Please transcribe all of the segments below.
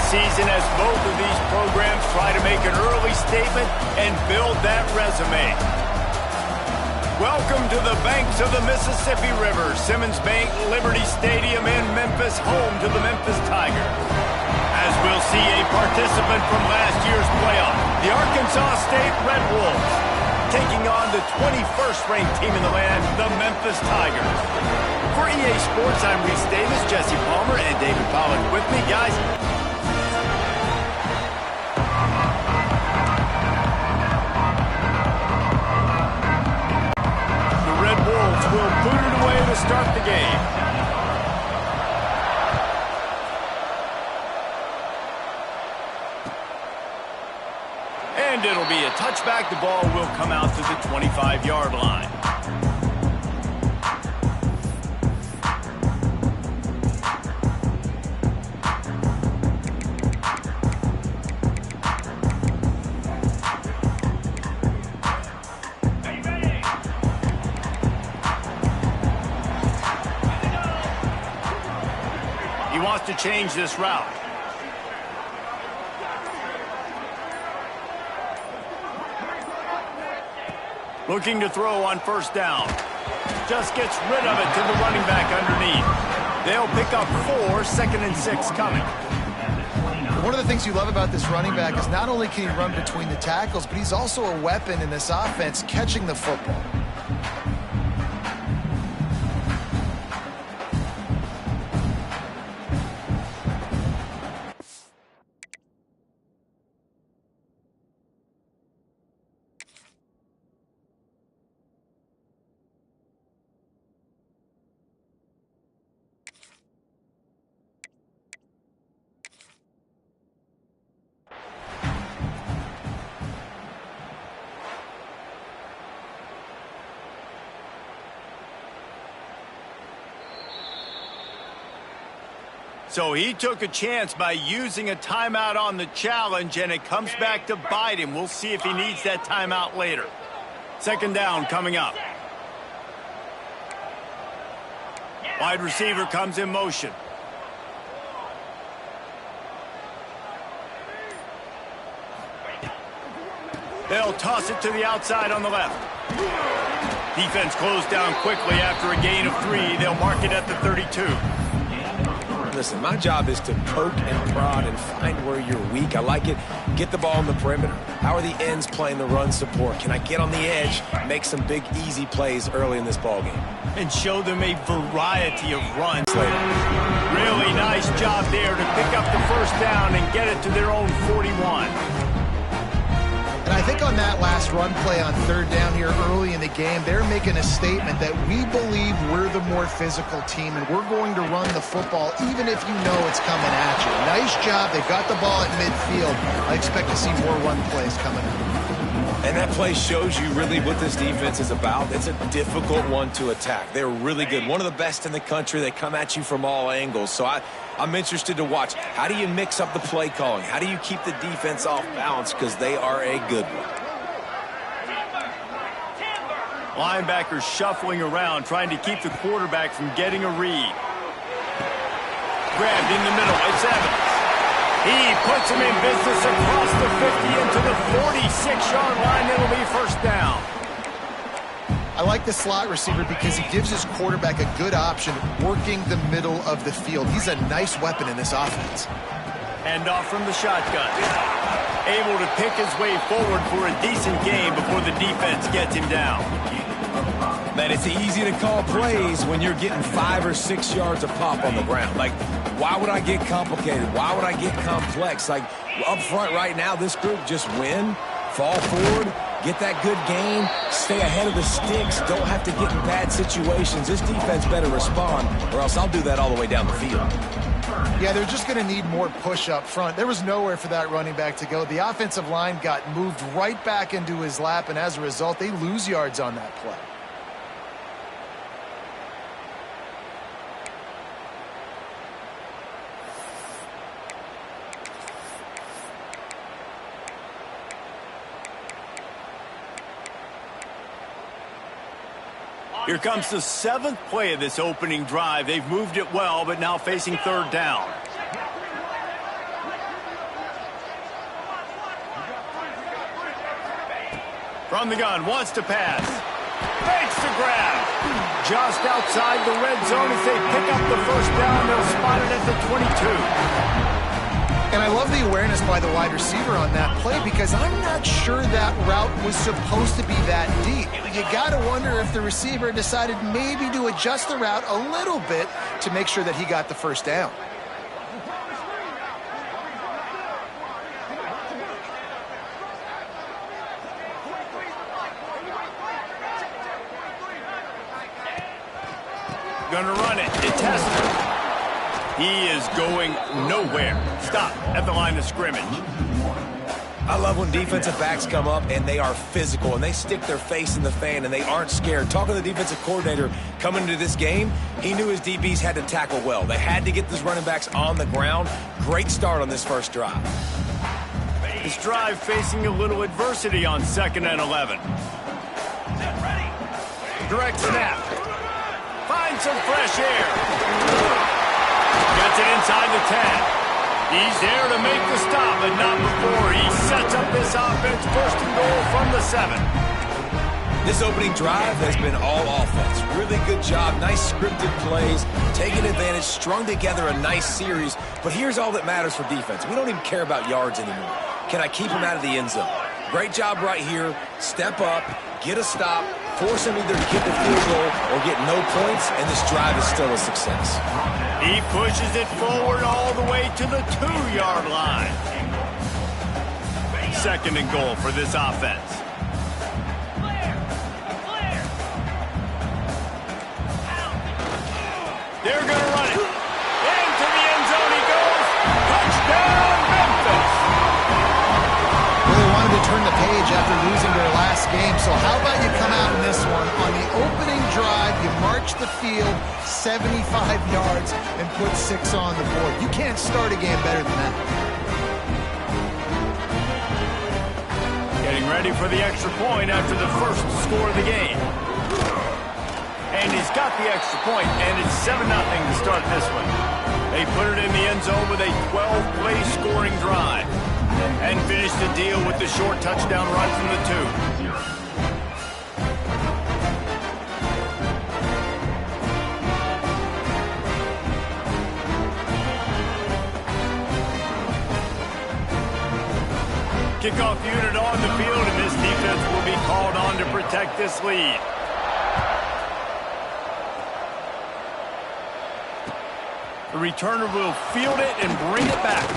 season as both of these programs try to make an early statement and build that resume. Welcome to the banks of the Mississippi River, Simmons Bank Liberty Stadium in Memphis, home to the Memphis Tigers. As we'll see a participant from last year's playoff, the Arkansas State Red Wolves, taking on the 21st ranked team in the land, the Memphis Tigers. For EA Sports, I'm Reese Davis, Jesse Palmer, and David Pollack with me. Guys, the Red Wolves will put it away to start the game. And it'll be a touchback. The ball will come out to the 25-yard line. He wants to change this route. Looking to throw on first down. Just gets rid of it to the running back underneath. They'll pick up 4, 2nd and 6 coming. One of the things you love about this running back is not only can he run between the tackles, but he's also a weapon in this offense catching the football. So he took a chance by using a timeout on the challenge, and it comes back to bite him. We'll see if he needs that timeout later. 2nd down coming up. Wide receiver comes in motion. They'll toss it to the outside on the left. Defense closed down quickly after a gain of 3. They'll mark it at the 32. Listen, my job is to poke and prod and find where you're weak. I like it. Get the ball on the perimeter. How are the ends playing the run support? Can I get on the edge, make some big, easy plays early in this ballgame? And show them a variety of runs later. Really nice job there to pick up the first down and get it to their own 41. And I think on that last run play on 3rd down here early in the game, they're making a statement that we believe we're the more physical team and we're going to run the football even if you know it's coming at you. Nice job. They've got the ball at midfield. I expect to see more run plays coming up. And that play shows you really what this defense is about. It's a difficult one to attack. They're really good. One of the best in the country. They come at you from all angles. So I'm interested to watch. How do you mix up the play calling? How do you keep the defense off balance? Because they are a good one. Linebackers shuffling around, trying to keep the quarterback from getting a read. Grabbed in the middle. It's Evans. He puts him in business across the 50 into the 46-yard line. It'll be first down. I like the slot receiver because he gives his quarterback a good option working the middle of the field. He's a nice weapon in this offense. Hand off from the shotgun. Able to pick his way forward for a decent game before the defense gets him down. Man, it's easy to call plays when you're getting 5 or 6 yards of pop on the ground. Like, why would I get complicated? Why would I get complex? Like, up front right now, this group just win, fall forward, get that good gain, stay ahead of the sticks, don't have to get in bad situations. This defense better respond, or else I'll do that all the way down the field. Yeah, they're just going to need more push up front. There was nowhere for that running back to go. The offensive line got moved right back into his lap, and as a result, they lose yards on that play. Here comes the 7th play of this opening drive. They've moved it well, but now facing 3rd down. From the gun, wants to pass. Fakes the grab. Just outside the red zone as they pick up the first down. They'll spot it at the 22. And I love the awareness by the wide receiver on that play because I'm not sure that route was supposed to be that deep. You got to wonder if the receiver decided maybe to adjust the route a little bit to make sure that he got the first down. Gonna run it. It tests him. He is going nowhere. Stop at the line of scrimmage. I love when defensive backs come up and they are physical and they stick their face in the fan and they aren't scared. Talking to the defensive coordinator coming into this game, he knew his DBs had to tackle well. They had to get these running backs on the ground. Great start on this first drive. This drive facing a little adversity on 2nd and 11. Direct snap. Finds some fresh air. Gets it inside the 10. He's there to make the stop, but not before he sets up this offense. 1st and goal from the 7. This opening drive has been all offense. Really good job. Nice scripted plays. Taking advantage. Strung together a nice series. But here's all that matters for defense. We don't even care about yards anymore. Can I keep him out of the end zone? Great job right here. Step up. Get a stop. Force him either to get the field goal or get no points, and this drive is still a success. He pushes it forward all the way to the 2-yard line. 2nd and goal for this offense. They're going to run it. Into the end zone he goes. Touchdown, Memphis. Well, they wanted to turn the page after losing their last game, so how about you come out in this one? On the opening drive, you march the field 75 yards and put 6 on the board. You can't start a game better than that. Getting ready for the extra point after the first score of the game. And he's got the extra point, and it's 7-0 to start this one. They put it in the end zone with a 12-play scoring drive and finish the deal with the short touchdown run from the 2. Kickoff unit on the field, and this defense will be called on to protect this lead. The returner will field it and bring it back.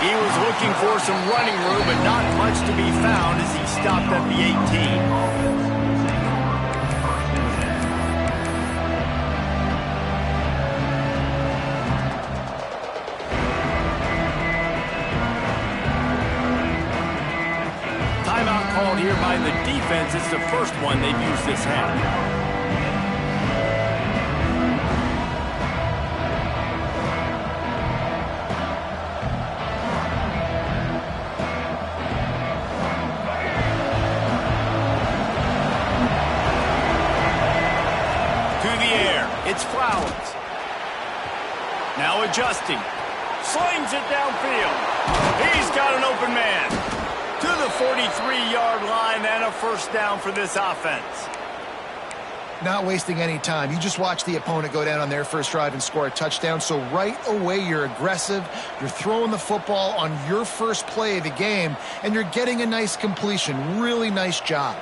He was looking for some running room, but not much to be found as he stopped at the 18. Called here by the defense. It's the first one they've used this half. To the air. It's Flowers. Now adjusting. Slings it downfield. He's got an open man. To the 43-yard line and a first down for this offense. Not wasting any time. You just watch the opponent go down on their first drive and score a touchdown. So right away, you're aggressive. You're throwing the football on your first play of the game, and you're getting a nice completion. Really nice job.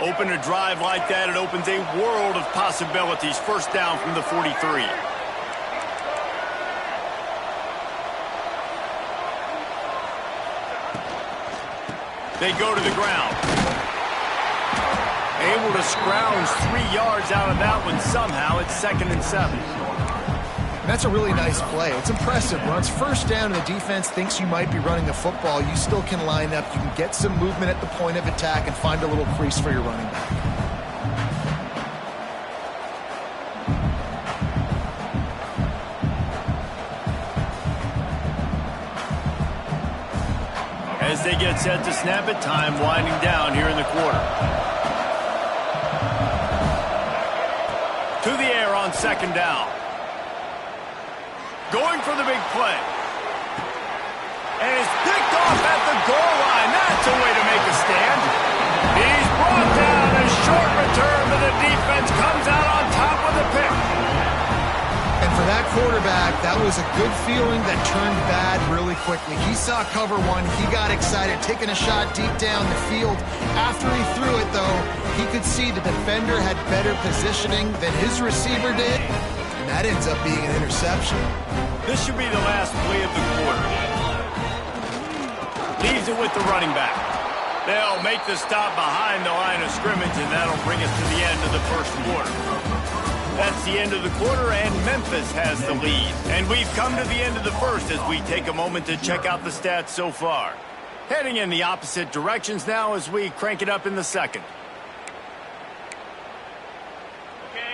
Open a drive like that, it opens a world of possibilities. First down from the 43. They go to the ground. Able to scrounge 3 yards out of that one somehow. It's 2nd and 7. And that's a really nice play. It's impressive. When it's first down and the defense thinks you might be running the football, you still can line up. You can get some movement at the point of attack and find a little crease for your running back. As they get set to snap it, time winding down here in the quarter. To the air on 2nd down. Going for the big play. And is picked off at the goal line. That's a way to make a stand. He's brought down. A short return, but the defense comes out on top with a pick. And for that quarterback, that was a good feeling that turned bad really quickly. He saw cover one. He got excited, taking a shot deep down the field. After he threw it, though, he could see the defender had better positioning than his receiver did. And that ends up being an interception. This should be the last play of the quarter. Leaves it with the running back. They'll make the stop behind the line of scrimmage, and that'll bring us to the end of the first quarter. That's the end of the quarter, and Memphis has the lead. And we've come to the end of the first as we take a moment to check out the stats so far. Heading in the opposite directions now as we crank it up in the second.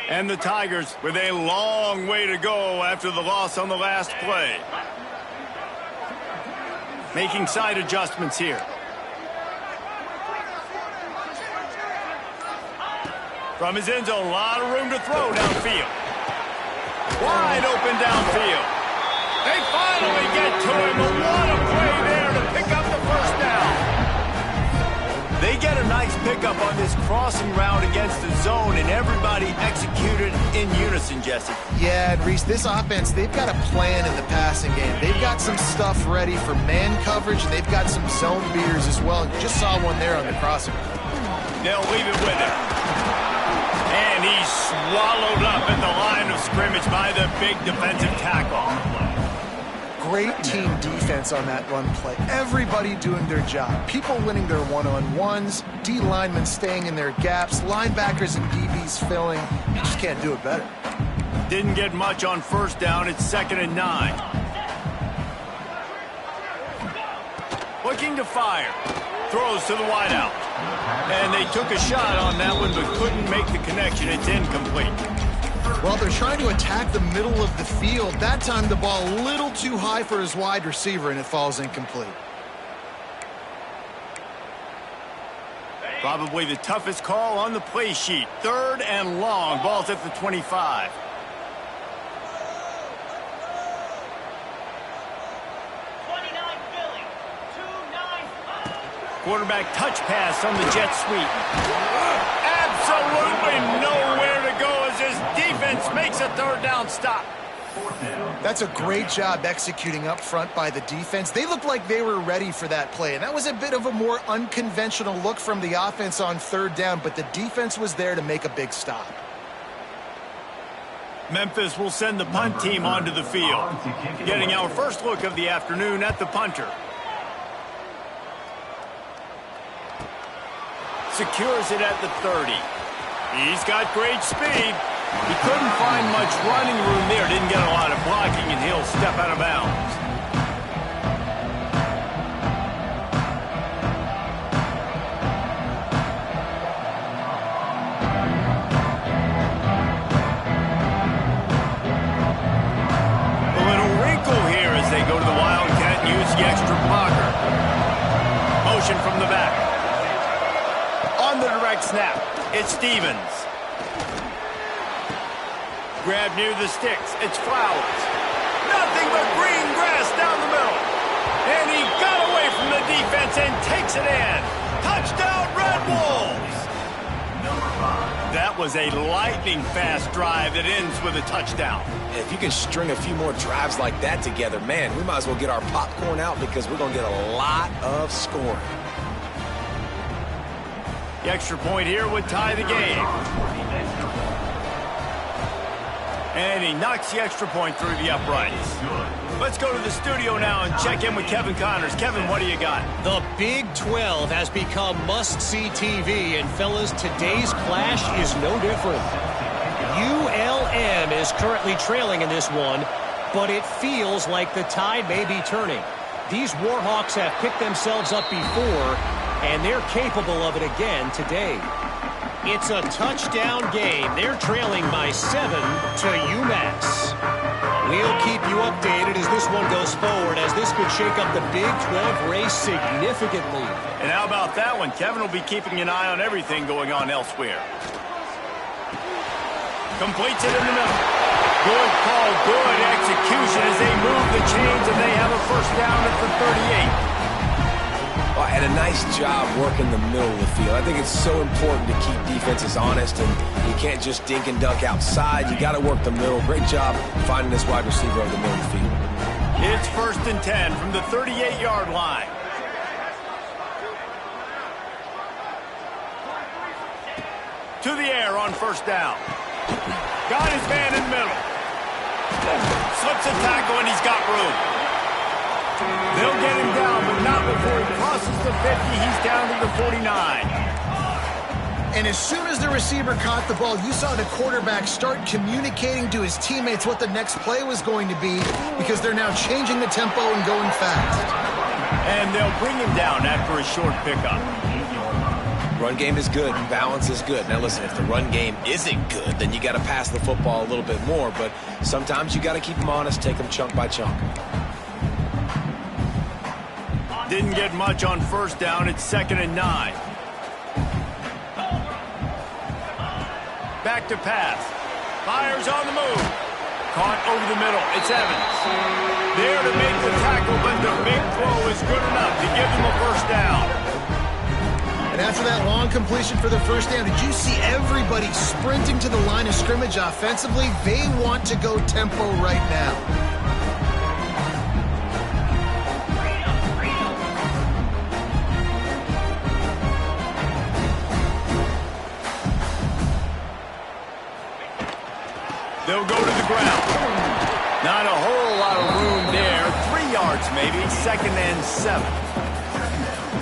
And the Tigers with a long way to go after the loss on the last play. Making side adjustments here. From his end zone, a lot of room to throw downfield. Wide open downfield. They finally get to him, but what a play there to pick up the first down. They get a nice pickup on this crossing route against the zone, and everybody executed in unison, Jesse. Yeah, and Reese, this offense, they've got a plan in the passing game. They've got some stuff ready for man coverage, and they've got some zone beaters as well. You just saw one there on the crossing. They'll leave it with him. And he's swallowed up at the line of scrimmage by the big defensive tackle. Great team defense on that run play. Everybody doing their job. People winning their one-on-ones, D linemen staying in their gaps, linebackers and DBs filling. You just can't do it better. Didn't get much on first down. It's 2nd and 9. Looking to fire. Throws to the wideout. And they took a shot on that one, but couldn't make the connection. It's incomplete. Well, they're trying to attack the middle of the field. That time the ball a little too high for his wide receiver, and it falls incomplete. Probably the toughest call on the play sheet. 3rd and long. Ball's at the 25. Quarterback touch pass on the jet sweep. Absolutely nowhere to go as his defense makes a 3rd down stop. That's a great job executing up front by the defense. They looked like they were ready for that play, and that was a bit of a more unconventional look from the offense on 3rd down, but the defense was there to make a big stop. Memphis will send the punt team onto the field. Getting our first look of the afternoon at the punter. Secures it at the 30. He's got great speed. He couldn't find much running room there. Didn't get a lot of blocking, and he'll step out of bounds. A little wrinkle here as they go to the Wildcat and use the extra blocker. Motion from the back. On the direct snap, it's Stevens. Grab near the sticks, it's Flowers. Nothing but green grass down the middle. And he got away from the defense and takes it in. Touchdown, Red Wolves! That was a lightning-fast drive that ends with a touchdown. If you can string a few more drives like that together, man, we might as well get our popcorn out because we're going to get a lot of scoring. The extra point here would tie the game. And he knocks the extra point through the uprights. Let's go to the studio now and check in with Kevin Connors. Kevin, what do you got? The Big 12 has become must-see TV, and fellas, today's clash is no different. ULM is currently trailing in this one, but it feels like the tide may be turning. These Warhawks have picked themselves up before, and they're capable of it again today. It's a touchdown game. They're trailing by 7 to UMass. We'll keep you updated as this one goes forward, as this could shake up the Big 12 race significantly. And how about that one? Kevin will be keeping an eye on everything going on elsewhere. Completes it in the middle. Good call, good execution as they move the chains, and they have a first down at the 38. And a nice job working the middle of the field. I think it's so important to keep defenses honest, and you can't just dink and dunk outside. You got to work the middle. Great job finding this wide receiver over the middle of the field. It's 1st and 10 from the 38-yard line. To the air on first down. Got his man in the middle. Slips a tackle, and he's got room. They'll get him down, but not before he crosses the 50. He's down to the 49. And as soon as the receiver caught the ball, you saw the quarterback start communicating to his teammates what the next play was going to be, because they're now changing the tempo and going fast. And they'll bring him down after a short pickup. Run game is good. Balance is good. Now, listen, if the run game isn't good, then you got to pass the football a little bit more. But sometimes you got to keep them honest, take them chunk by chunk. Didn't get much on first down. It's 2nd and 9. Back to pass. Fires on the move. Caught over the middle. It's Evans. There to make the tackle, but the big throw is good enough to give them a first down. And after that long completion for the first down, did you see everybody sprinting to the line of scrimmage offensively? They want to go tempo right now. They'll go to the ground. Not a whole lot of room there. 3 yards maybe. 2nd and 7.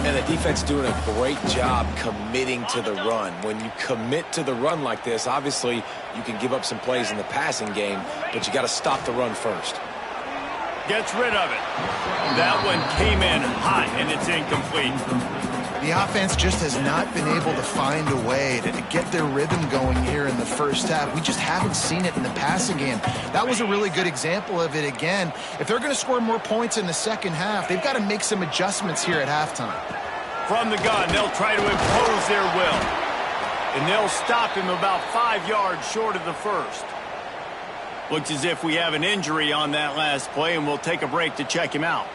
And the defense doing a great job committing to the run. When you commit to the run like this, obviously you can give up some plays in the passing game, but you got to stop the run first. Gets rid of it. That one came in hot, and it's incomplete. The offense just has not been able to find a way to get their rhythm going here in the first half. We just haven't seen it in the passing game. That was a really good example of it again. If they're going to score more points in the second half, they've got to make some adjustments here at halftime. From the gun, they'll try to impose their will. And they'll stop him about 5 yards short of the first. Looks as if we have an injury on that last play, and we'll take a break to check him out.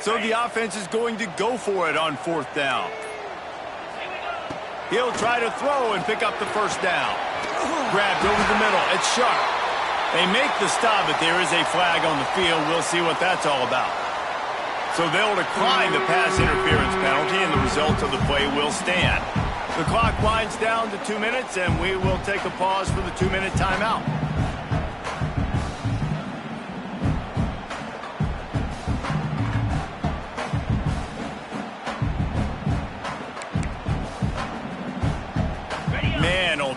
So the offense is going to go for it on 4th down. He'll try to throw and pick up the first down. Grabbed over the middle. It's sharp. They make the stop, but there is a flag on the field. We'll see what that's all about. So they'll decline the pass interference penalty, and the result of the play will stand. The clock winds down to 2 minutes, and we will take a pause for the 2-minute timeout.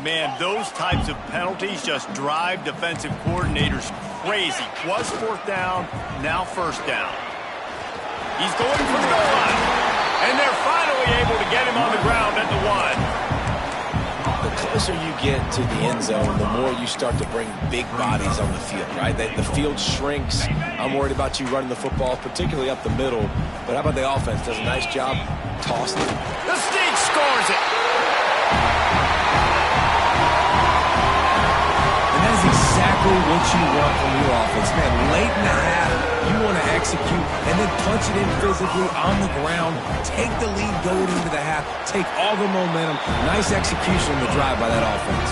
Man, those types of penalties just drive defensive coordinators crazy. Was 4th down, now first down. He's going for the goal line, and they're finally able to get him on the ground at the 1. The closer you get to the end zone, the more you start to bring big bodies on the field, right? The field shrinks. I'm worried about you running the football, particularly up the middle. But how about the offense? Does a nice job tossing it. The Sneak scores it. Exactly what you want from your offense, man. Late in the half, you want to execute and then punch it in physically on the ground, take the lead going into the half, take all the momentum. Nice execution on the drive by that offense.